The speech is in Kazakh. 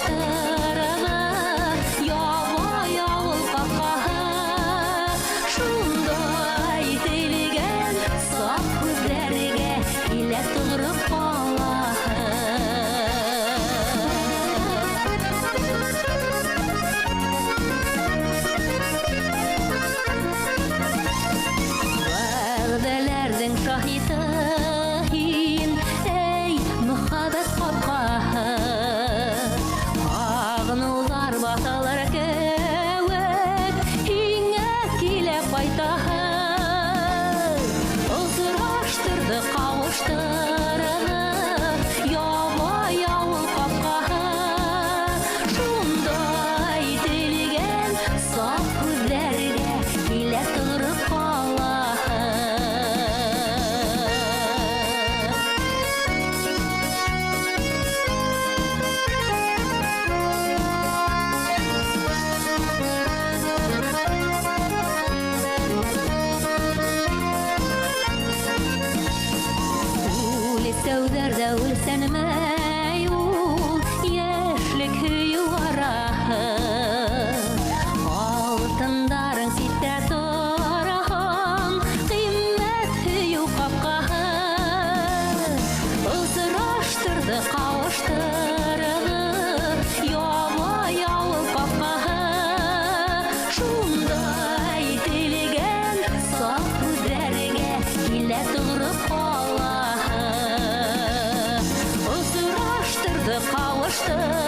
кавыштырыны, ябай ауыл капкаһы. Шундай тилгән саф күзләргә килә тугры калаһы. Вәгъдәләрнең шаһиты һин, эй мөхәббәт капкаһы. Агнулар баталар кеүек һиңә килә кайтаһы. Озыраштырды, кавыштырды, ябай ауыл капкаһы. Шундай тилгән саф күзләргә килә тугры калаһы. Сәүдәрдә үлсәнмәй ул яшьлек һөю араһы. Алтындарың ситтә торган кыйммәт һөю капкаһы. Озыраштырды, кавыштырды, ябай ауыл капкаһы. Шундай тилгән саф күзләргә килә тугры калаһы. Озыраштырды, кавыштырды,